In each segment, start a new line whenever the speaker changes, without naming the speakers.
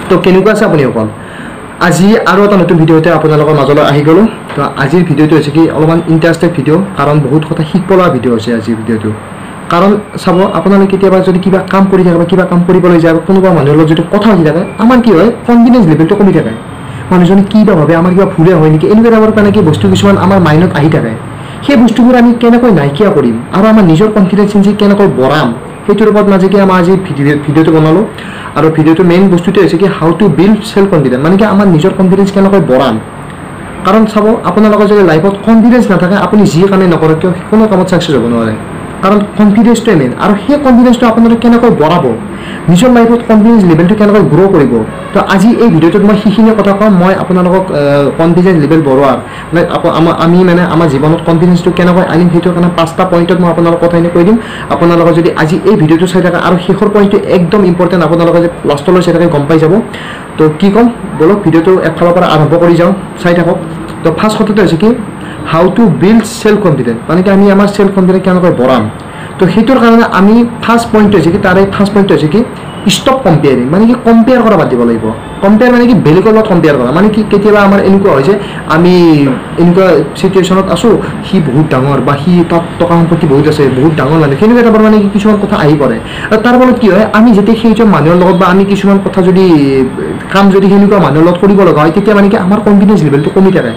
তো কেনেকুৱা আছে আপুনি অকল আজি আৰু এটা নতুন ভিডিঅ'তে আপোনালোকৰ মাজলৈ আহি গ'লো তো আজিৰ ভিডিঅ'টো হৈছে কি অলপমান ইণ্টাৰেষ্টেড ভিডিঅ' কাৰণ বহুত কথা শিকিব লগা ভিডিঅ' হৈছে আজিৰ ভিডিঅ'টো কাৰণ চাব আপোনালোকে কেতিয়াবা যদি কিবা কাম কৰি থাকে বা কিবা কাম কৰিবলৈ যায় কোনোবা মানুহৰ লগত যদি কথা পাতি থাকে আমাৰ কি হয় কনফিডেন্স লেভেলটো কমি থাকে মানুহজনে কি বা ভাবে আমাৰ কিবা ভুলে হয় নেকি এনেকুৱা টাইপৰ মানে কি বস্তু কিছুমান আমাৰ মাইণ্ডত আহি থাকে সেই বস্তুবোৰ আমি কেনেকৈ নাইকিয়া কৰিম আৰু আমাৰ নিজৰ কনফিডেন্স কেনেকৈ বঢ়াম সেইটোৰ ওপৰত মাজে কি আমাৰ আজি ভিডিঅ'টো বনালোঁ আৰু ভিডিঅ'টো মেইন বস্তুটো হৈছে কি how to build self confidence মানে কি আমাৰ নিজৰ কনফিডেন্স কেনেকৈ বঢ়াম কাৰণ চাব আপোনালোকৰ যদি লাইফত কনফিডেন্স নাথাকে আপুনি যি কামেই নকৰক কিয় কোনো কামত ছাকচেছ হ'ব নোৱাৰে কাৰণ কনফিডেন্সটোৱে মেইন আৰু সেই কনফিডেন্সটো আপোনালোকে কেনেকৈ বঢ়াব নিজৰ লাইফত কনফিডেন্স লেভেলটো কেনেকৈ গ্ৰ' কৰিব তো আজি এই ভিডিঅ'টোত মই সেইখিনি কথা ক'ম মই আপোনালোকক কনফিডেন্স লেভেল বঢ়োৱাৰ মানে আমি মানে আমাৰ জীৱনত কনফিডেন্সটো কেনেকৈ আনিম সেইটো কাৰণে 5টা পইণ্টত মই আপোনালোকক কথাখিনি কৈ দিম আপোনালোকে যদি আজি এই ভিডিঅ'টো চাই থাকে আৰু শেষৰ পইণ্টটো একদম ইম্পৰ্টেণ্ট আপোনালোকে যে লাষ্টলৈ চাই থাকে গম পাই যাব তো কি ক'ম বলক ভিডিঅ'টো একফালৰ পৰা আৰম্ভ কৰি যাওঁ চাই থাকক তো ফাৰ্ষ্ট কথাটো হৈছে কি how to build self confidence মানে কি আমি আমাৰ সেল্ফ কনফিডেন্স কেনেকৈ বঢ়াম তো সেইটোৰ কাৰণে আমি ফাৰ্ষ্ট পইণ্ট হৈছে কি তাৰে ফাৰ্ষ্ট পইণ্ট হৈছে কি ষ্টপ কম্পেয়াৰিং মানে কি কম্পেয়াৰ কৰা বাদ দিব লাগিব কম্পেয়াৰ মানে কি বেলেগৰ লগত কম্পেয়াৰ কৰা মানে কি কেতিয়াবা আমাৰ এনেকুৱা হয় যে আমি এনেকুৱা চিটুৱেশ্যনত আছোঁ সি বহুত ডাঙৰ বা সি তাত টকা সম্পত্তি বহুত আছে বহুত ডাঙৰ মানে সেনেকুৱা টাইপৰ মানে কি কিছুমান কথা আহি পৰে আৰু তাৰ ফলত কি হয় আমি যেতিয়া সেইজন মানুহৰ লগত বা আমি কিছুমান কথা যদি কাম যদি সেনেকুৱা মানুহৰ লগত কৰিব লগা হয় তেতিয়া মানে কি আমাৰ কনফিডেন্স লেভেলটো কমি থাকে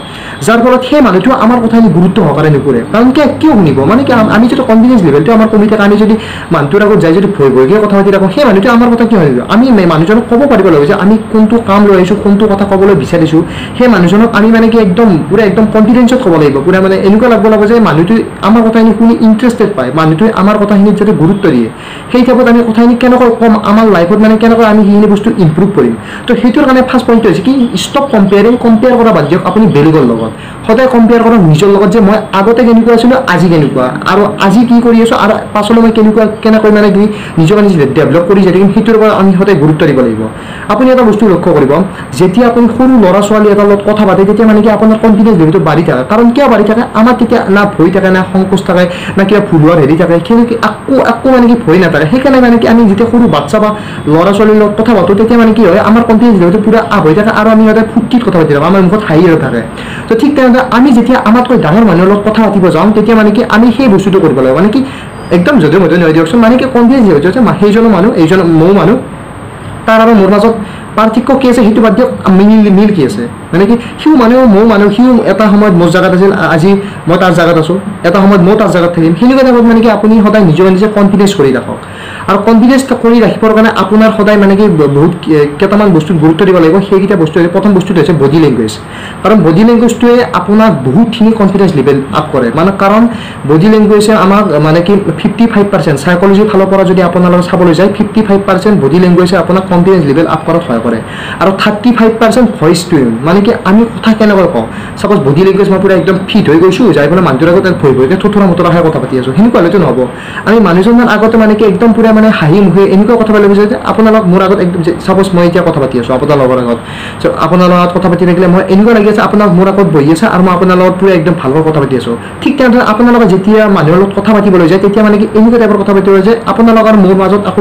যাৰ ফলত সেই মানুহটো আমাৰ কথাখিনি গুৰুত্ব সহকাৰে নকৰে কাৰণ কিয় শুনিব মানে কি আমি যদি কনফিডেন্স লেভেলটো আমাৰ কমি থাকে আমি যদি মানুহটোৰ আগত যাই যদি ভয় ভয়কৈ কথা পাতি থাকোঁ সেই মানুহটোৱে আমাৰ কথা কি হয় আমি মানুহজনক ক'ব পাৰিব লাগিব যে আমি কোনটো কাম লৈ আহিছোঁ কোনটো কথা ক'বলৈ বিচাৰিছোঁ সেই মানুহজনক আমি মানে কি একদম পুৰা একদম কনফিডেন্সত ক'ব লাগিব পুৰা মানে এনেকুৱা লাগিব যে মানুহটোৱে আমাৰ কথাখিনি শুনি ইণ্টাৰেষ্টেড পায় মানুহটোৱে আমাৰ কথাখিনিত যাতে গুৰুত্ব দিয়ে সেই হিচাপত আমি কথাখিনি কেনেকৈ ক'ম আমাৰ লাইফত মানে কেনেকৈ আমি সেইখিনি বস্তু ইম্প্ৰুভ কৰিম তো সেইটোৰ কাৰণে ফাৰ্ষ্ট পইণ্টটো হৈছে কি ষ্টপ কম্পেয়াৰিং কম্পেয়াৰ কৰা বাদ দিয়ক আপুনি বেলেগৰ লগত সদায় কম্পেয়াৰ কৰক নিজৰ লগত যে মই আগতে কেনেকুৱা আছিলোঁ আজি কেনেকুৱা আৰু আজি কি কৰি আছোঁ আৰু পাছলৈ মই কেনেকৈ মানে কি নিজকে নিজে ডেভেলপ কৰি যাই থাকিম সেইটোৰ পৰা আমি সদায় গুৰুত্ব দিব লাগিব আপুনি এটা বস্তু লক্ষ্য কৰিব যেতিয়া আপুনি সৰু ল'ৰা ছোৱালী এটাৰ লগত কথা পাতে তেতিয়া মানে কি আপোনাৰ কনফিডেন্স লেভেলটো বাঢ়ি থাকে কাৰণ কিয় বাঢ়ি থাকে আমাৰ তেতিয়া না ভয় থাকে না সংকোচ থাকে না কিবা ভুল হোৱাৰ হেৰি থাকে সেইখিনি আকৌ মানে কি ভয় নাথাকে সেইকাৰণে মানে কি আমি যেতিয়া সৰু বাচ্চা বা ল'ৰা ছোৱালীৰ লগত কথা পাতোঁ তেতিয়া মানে কি হয় আমাৰ কনফিডেন্স লেভেলটো পুৰা আপ হৈ থাকে আৰু আমি সদায় ফূৰ্তিত কথা পাতি থাকোঁ আমাৰ মুখত হাঁহি হৈ থাকে তো ঠিক তেনেদৰে আমি যেতিয়া আমাতকৈ ডাঙৰ মানুহৰ লগত কথা পাতিব যাওঁ তেতিয়া মানে কি আমি সেই বস্তুটো কৰিব লাগিব মানে কি একদম যদিও মধ্যে নহয় দিয়কচোন মানে কি কনফিডেন্স লেভেল যে সেইজনো মানুহ এইজন ময়ো মানুহ তাৰ আৰু মোৰ মাজত পাৰ্থক্য কি আছে সেইটো বাদ দিয়ক মিল কি আছে মানে কি সিও মানুহ ময়ো মানুহ সিও এটা সময়ত মোৰ জেগাত আছিল আজি মই তাৰ জেগাত আছোঁ এটা সময়ত মই তাৰ জেগাত থাকিম সেনেকুৱা টাইপত মানে কি আপুনি সদায় নিজকে নিজে কনফিডেন্স কৰি ৰাখক আৰু কনফিডেন্স কৰি ৰাখিবৰ কাৰণে আপোনাৰ সদায় মানে কি বহুত কেইটামান বস্তুত গুৰুত্ব দিব লাগিব সেইকেইটা বস্তু প্ৰথম বস্তুটো হৈছে বডি লেংগুৱেজ কাৰণ বডি লেংগুৱেজটোৱে আপোনাক বহুতখিনি কনফিডেন্স লেভেল আপ কৰে মানে কাৰণ বডি লেংগুৱেজে আমাক মানে কি 55% চাইকলজিৰ ফালৰ পৰা যদি আপোনালোকে চাবলৈ যায় 55% বডি লেংগুৱেজে আপোনাক কনফিডেন্স লেভেল আপ কৰাত সহায় কৰে আৰু 35% ভইচ টোন মানে কি আমি কথা কেনেকৈ কওঁ সাপোজ বডি লেংগুৱেজ মই পুৰা একদম ফিট হৈ গৈছোঁ যাই পেলাই মানুহটোৰ আগত ভয় ভয়কৈ থুথুৰা মুথুৰাকৈ কথা পাতি আছোঁ সেনেকুৱা হ'লেতো নহ'ব আমি মানুহজনৰ আগতে মানে কি একদম পুৰা মানে হাঁহি মুখে এনেকুৱা কথা পাতিব যে আপোনালোক মোৰ আগত একদম সাপোজ মই এতিয়া কথা পাতি আছোঁ আপোনাৰ লগৰ আগত আপোনাৰ লগত কথা পাতি থাকিলে মই এনেকুৱা লাগি আছে আপোনাক মোৰ আগত বহি আছে আৰু মই আপোনাৰ লগত পুৰা একদম ভালকৈ কথা পাতি আছোঁ ঠিক তেনেদৰে আপোনাৰ লগত যেতিয়া মানুহৰ লগত কথা পাতিবলৈ যায় তেতিয়া মানে কি এনেকুৱা টাইপৰ কথা পাতিব যে আপোনাৰ লগত মোৰ মাজত আকৌ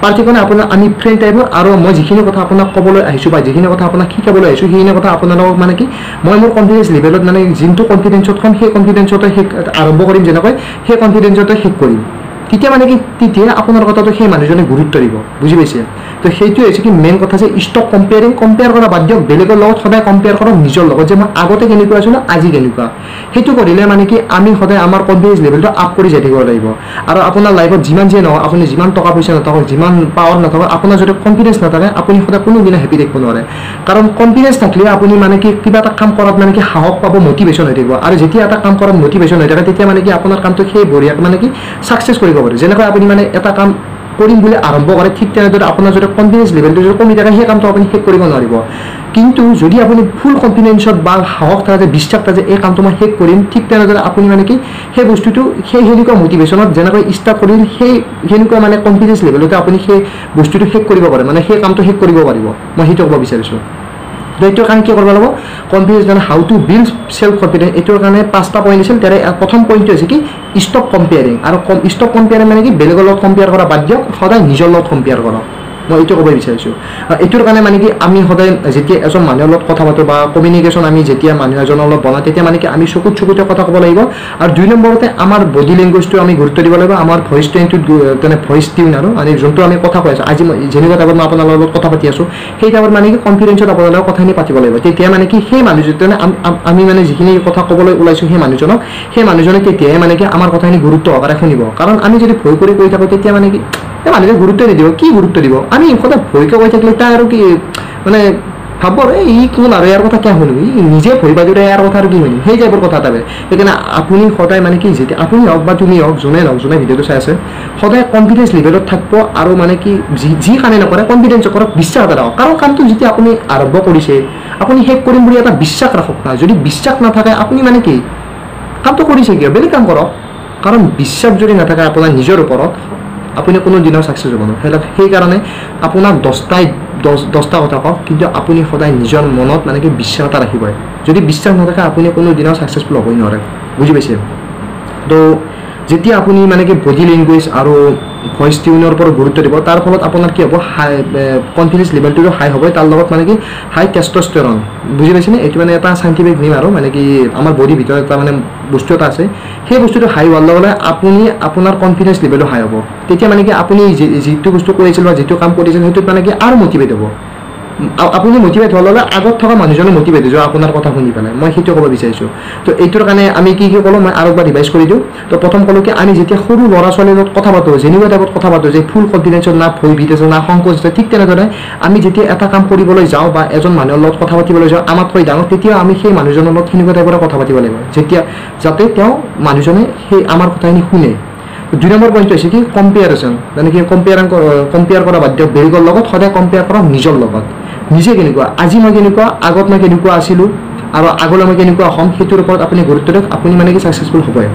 পাৰ্থক্য নাই আপোনাৰ আমি ফ্ৰেণ্ড টাইপৰ আৰু মই যিখিনি কথা আপোনাক ক'বলৈ আহিছোঁ বা যিখিনি কথা আপোনাক শিকাবলৈ আহিছোঁ সেইখিনি কথা আপোনালোকক মানে কি মই মোৰ কনফিডেন্স লেভেলত মানে যোনটো কনফিডেন্সত ক'ম সেই কনফিডেন্সতে আৰম্ভ কৰিম যেনেকৈ সেই কনফিডেন্সতে শেষ কৰিম তেতিয়া মানে কি তেতিয়া আপোনাৰ কথাটো সেই মানুহজনে গুৰুত্ব দিব বুজি পাইছে তো সেইটোৱে হৈছে কি মেইন কথা যে ষ্টপ কম্পেয়াৰ কৰা বাদ দিয়ক বেলেগৰ লগত সদায় কম্পেয়াৰ কৰক নিজৰ লগত যে মই আগতে কেনেকুৱা আছিলোঁ আজি কেনেকুৱা সেইটো কৰিলে মানে কি আমি সদায় আমাৰ কনফিডেন্স লেভেলটো আপ কৰি যাই থাকিব লাগিব আৰু আপোনাৰ লাইফত যিমান যে নহওক আপুনি যিমান টকা পইচা নাথাকক যিমান পাৱাৰ নাথাকক আপোনাৰ যদি কনফিডেন্স নাথাকে আপুনি সদায় কোনোদিনা হেপী থাকিব নোৱাৰে কাৰণ কনফিডেন্স থাকিলে আপুনি মানে কি কিবা এটা কাম কৰাত মানে কি সাহস পাব মটিভেশ্যন হৈ থাকিব আৰু যেতিয়া এটা কাম কৰাত মটিভেশ্যন হৈ থাকে তেতিয়া মানে কি আপোনাৰ কামটো সেই বঢ়িয়াকৈ মানে কি ছাকচেছ কৰিব পাৰে যেনেকৈ আপুনি মানে এটা কাম কৰিম বুলি আৰম্ভ কৰে ঠিক তেনেদৰে আপোনাৰ যদি কনফিডেন্স লেভেলটো যদি কমি থাকে সেই কামটো আপুনি শেষ কৰিব নোৱাৰিব কিন্তু যদি আপুনি ফুল কনফিডেন্সত বা সাহস থাকে যে বিশ্বাস থাকে যে এই কামটো মই শেষ কৰিম ঠিক তেনেদৰে আপুনি মানে কি সেই বস্তুটো সেনেকুৱা মটিভেশ্যনত যেনেকৈ ষ্টাৰ্ট কৰিল সেনেকুৱা মানে কনফিডেন্স লেভেলতে আপুনি সেই বস্তুটো শেষ কৰিব পাৰে মানে সেই কামটো শেষ কৰিব পাৰিব মই সেইটো ক'ব বিচাৰিছোঁ এইটোৰ কাৰণে কি কৰিব লাগিব কনফিডেন্স মানে how to build self confidence এইটোৰ কাৰণে 5টা পইণ্ট আছিল তাৰে প্ৰথম পইণ্টটো হৈছে কি ষ্টপ কম্পেয়াৰিং আৰু ষ্টপ কম্পেয়াৰিং মানে কি বেলেগৰ লগত কম্পেয়াৰ কৰা বাদ দিয়ক সদায় নিজৰ লগত কম্পেয়াৰ কৰক মই এইটো ক'ব বিচাৰিছোঁ এইটোৰ কাৰণে মানে কি আমি সদায় যেতিয়া এজন মানুহৰ লগত কথা পাতোঁ বা কমিউনিকেশ্যন আমি যেতিয়া মানুহ এজনৰ লগত বনাওঁ তেতিয়া মানে কি আমি চকুতে কথা ক'ব লাগিব আৰু 2 নম্বৰতে আমাৰ বডি লেংগুৱেজটো আমি গুৰুত্ব দিব লাগিব আমাৰ ভইচ টোনটোত মানে ভইচ টিউন আৰু মানে যোনটো আমি কথা কৈ আছোঁ আজি যেনেকুৱা টাইপত মই আপোনাৰ লগত কথা পাতি আছোঁ সেই টাইপত মানে কি কনফিডেঞ্চত আপোনাৰ লগত কথাখিনি পাতিব লাগিব তেতিয়া মানে কি সেই মানুহজনে আমি মানে যিখিনি কথা ক'বলৈ ওলাইছোঁ সেই মানুহজনে তেতিয়াহে মানে কি আমাৰ কথাখিনি গুৰুত্ব সহকাৰে শুনিব কাৰণ আমি যদি ভয় কৰি কৈ থাকোঁ তেতিয়া মানে কি এই মানুহে গুৰুত্ব নিদিব কি গুৰুত্ব দিব আমি সদায় ভয়কৈ কৈ থাকিলে তাৰ আৰু কি মানে ভাবব ই কোন আৰু ইয়াৰ কথা কিয় শুনিব ই নিজে ভয় বাজুৰে ইয়াৰ কথা আৰু কি শুনিম সেই টাইপৰ কথা এটা সেইকাৰণে আপুনি সদায় মানে কি যেতিয়া আপুনি হওক বা তুমি হওক যোনে ভিডিঅ'টো চাই আছে সদায় কনফিডেঞ্চ লেভেলত থাকিব আৰু মানে কি যি কামে নকৰে কনফিডেঞ্চ কৰক বিশ্বাস এটা ৰাখক কাৰণ কামটো যেতিয়া আপুনি আৰম্ভ কৰিছে আপুনি শেষ কৰিম বুলি এটা বিশ্বাস ৰাখক না যদি বিশ্বাস নাথাকে আপুনি মানে কি কামটো কৰিছে কিয় বেলেগ কাম কৰক কাৰণ বিশ্বাস যদি নাথাকে আপোনাৰ নিজৰ ওপৰত আপুনি কোনো দিনৰ ছাকচেছ হ'ব নোৱাৰে সেইকাৰণে আপোনাক 10টা কথা কওক কিন্তু আপুনি সদায় নিজৰ মনত মানে কি বিশ্বাস এটা ৰাখিবই যদি বিশ্বাস নাথাকে আপুনি কোনো দিনৰ ছাকচেছফুল হ'বই নোৱাৰে বুজি পাইছে তো যেতিয়া আপুনি মানে কি বডি লেংগুৱেজ আৰু ভইচ টিউনৰ ওপৰত গুৰুত্ব দিব তাৰ ফলত আপোনাৰ কি হ'ব হাই কনফিডেঞ্চ লেভেলটো হাই হ'ব তাৰ লগত মানে কি হাই টেষ্টষ্টেৰন বুজি পাইছেনে এইটো মানে এটা চাইণ্টিফিক নেম আৰু মানে কি আমাৰ বডিৰ ভিতৰত এটা মানে বস্তু এটা আছে সেই বস্তুটো হাই হোৱাৰ লগে লগে আপুনি আপোনাৰ কনফিডেঞ্চ লেভেলো হাই হ'ব তেতিয়া মানে কি আপুনি যিটো বস্তু কৰিছিল বা যিটো কাম কৰিছিল সেইটোত মানে কি আৰু মটিভেট হ'ব আপুনি মটিভেট হোৱাৰ লগে আগত থকা মানুহজনে মটিভেট হৈ যাব আপোনাৰ কথা শুনি পেলাই মই সেইটো ক'ব বিচাৰিছোঁ তো এইটোৰ কাৰণে আমি কি ক'লোঁ মই আৰু এবাৰ ৰিভাইজ কৰি দিওঁ তো প্ৰথম ক'লোঁ কি আমি যেতিয়া সৰু ল'ৰা ছোৱালীৰ লগত কথা পাতোঁ যেনেকুৱা টাইপত কথা পাতোঁ যে ফুল কনফিডেঞ্চত না ভয় ভীত আছে না সংকোচ আছে ঠিক তেনেদৰে আমি যেতিয়া এটা কাম কৰিবলৈ যাওঁ বা এজন মানুহৰ লগত কথা পাতিবলৈ যাওঁ আমাতকৈ ডাঙৰ তেতিয়া আমি সেই মানুহজনৰ লগত সেনেকুৱা টাইপৰে কথা পাতিব লাগিব যাতে তেওঁ মানুহজনে সেই আমাৰ কথাখিনি শুনে 2 নম্বৰ পইণ্ট হৈছে কি কম্পেয়াৰিজন মানে কি কম্পেয়াৰ কৰা বাদ দিয়ক বেলেগৰ লগত সদায় কম্পেয়াৰ কৰক নিজৰ লগত নিজে কেনেকুৱা আজি মই কেনেকুৱা আগত মই কেনেকুৱা আছিলোঁ আৰু আগলৈ মই কেনেকুৱা হ'ম সেইটোৰ ওপৰত আপুনি গুৰুত্ব দিয়ক আপুনি মানে কি ছাকচেছফুল হ'বই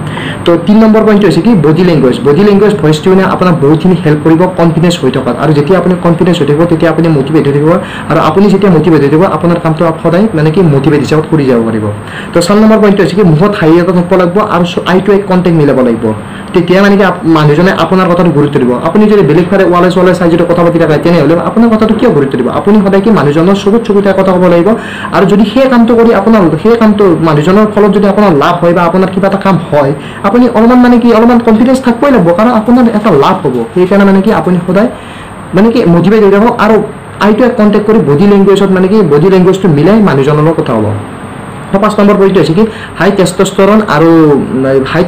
তো 3 নম্বৰ পইণ্ট হৈছে কি বডি লেংগুৱেজ ভইচ টিউনে আপোনাক বহুতখিনি হেল্প কৰিব কনফিডেঞ্চ হৈ থকাত আৰু যেতিয়া আপুনি কনফিডেঞ্চ হৈ থাকিব তেতিয়া আপুনি মটিভেট হৈ থাকিব আৰু আপুনি যেতিয়া মটিভেট হৈ থাকিব আপোনাৰ কামটো সদায় মানে কি মটিভেট হিচাপত কৰি যাব পাৰিব তো 4 নম্বৰ পইণ্ট হৈছে কি মুখত হাঁহি এটা থাকিব লাগিব আৰু আই টু আই কণ্টেক্ট মিলাব লাগিব তেতিয়া মানে কি মানুহজনে আপোনাৰ কথাটো গুৰুত্ব দিব আপুনি যদি বেলেগ ফালে ওৱালে চাই যদি কথা পাতি থাকে তেনেহ'লে আপোনাৰ কথাটো কিয় গুৰুত্ব দিব আপুনি সদায় কি মানুহজনৰ চকুতে কথা ক'ব লাগিব আৰু যদি সেই কামটো কৰি সেই কামটো মানুহজনৰ ফলত যদি আপোনাৰ লাভ হয় বা আপোনাৰ কিবা এটা কাম হয় আপুনি অলপমান কনফিডেঞ্চ থাকিবই লাগিব কাৰণ আপোনাৰ এটা লাভ হ'ব সেইকাৰণে মানে কি আপুনি সদায় মানে কি মটিভেট হৈ যাব আৰু আই টু আই কণ্টেক্ট কৰি বডি লেংগুৱেজত মানে কি বডি লেংগুৱেজটো মিলাই মানুহজনৰ লগত কথা হ'ব 5 নম্বৰ পইণ্ট হৈছে কি হাই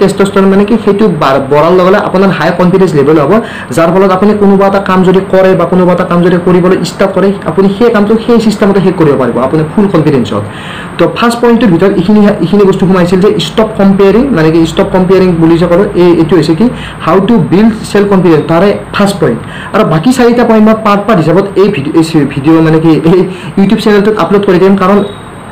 টেষ্টষ্টেৰন মানে কি সেইটো বঢ়াৰ লগে লগে আপোনাৰ হাই কনফিডেঞ্চ লেভেল হ'ব যাৰ ফলত আপুনি কোনোবা এটা কাম যদি কৰে বা কোনোবা এটা কাম যদি কৰিবলৈ ষ্টাৰ্ট কৰে আপুনি সেই কামটো সেই চিষ্টেমতে শেষ কৰিব পাৰিব আপুনি ফুল কনফিডেঞ্চত তো ফাৰ্ষ্ট পইণ্টৰ ভিতৰত এইখিনি বস্তু সোমাইছিল যে ষ্টপ কম্পেয়াৰিং মানে কি ষ্টপ কম্পেয়াৰিং বুলি যে কৰোঁ এইটো হৈছে কি how to build self confidence তাৰে ফাৰ্ষ্ট পইণ্ট আৰু বাকী 4টা পইণ্ট মই পাৰ্ট হিচাপত এই ভিডিঅ' মানে কি এই ইউটিউব চেনেলটোত আপলোড কৰি দিম কাৰণ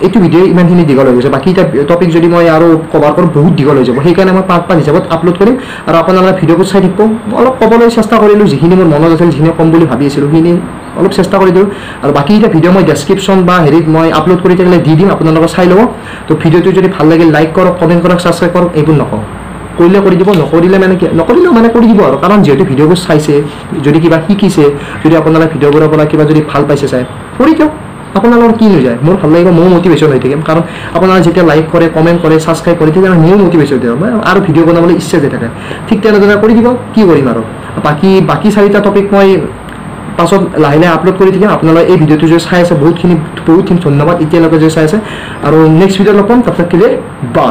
এইটো ভিডিঅ' ইমানখিনি দীঘল হৈ গৈছে বাকী এটা টপিক যদি মই আৰু কভাৰ কৰোঁ বহুত দীঘল হৈ যাব সেইকাৰণে মই পাৰ্ট হিচাপত আপলোড কৰিম আৰু আপোনালোকে ভিডিঅ'টো চাই থাকিব অলপ ক'বলৈ চেষ্টা কৰিলোঁ যিখিনি মোৰ মনত আছিল যিখিনি ক'ম বুলি ভাবি আছিলোঁ সেইখিনি অলপ চেষ্টা কৰি দিওঁ আৰু বাকী এটা ভিডিঅ' মই ডেছক্ৰিপশ্যন বা হেৰিত মই আপলোড কৰি থাকিলে দি দিম আপোনালোকে চাই ল'ব তো ভিডিঅ'টো যদি ভাল লাগিল লাইক কৰক কমেণ্ট কৰক ছাবস্ক্ৰাইব কৰক এইবোৰ নকওঁ কৰিলে কৰি দিব নকৰিলেও মানে কৰি দিব আৰু কাৰণ যিহেতু ভিডিঅ'বোৰ চাইছে যদি কিবা শিকিছে যদি আপোনালোকে ভিডিঅ'বোৰৰ পৰা কিবা যদি ভাল পাইছে চাই কৰি দিয়ক আপোনালোকৰ কি হৈ যায় মোৰ ভাল লাগিব ময়ো মটিভেশ্যন হৈ থাকিম কাৰণ আপোনালোকে যেতিয়া লাইক কৰে কমেণ্ট কৰে ছাবস্ক্ৰাইব কৰে তেতিয়া ময়ো মটিভেশ্যন দিওঁ আৰু ভিডিঅ' বনাবলৈ ইচ্ছা যাই থাকে ঠিক তেনেদৰে কৰি দিব কি কৰিম আৰু বাকী 4টা টপিক মই পাছত লাহে আপলোড কৰি থাকিম আপোনালোকে এই ভিডিঅ'টো যে চাই আছে বহুতখিনি ধন্যবাদ এতিয়ালৈকে যে চাই আছে আৰু নেক্সট ভিডিঅ'ত লগ পাম তাত থাকিলে বা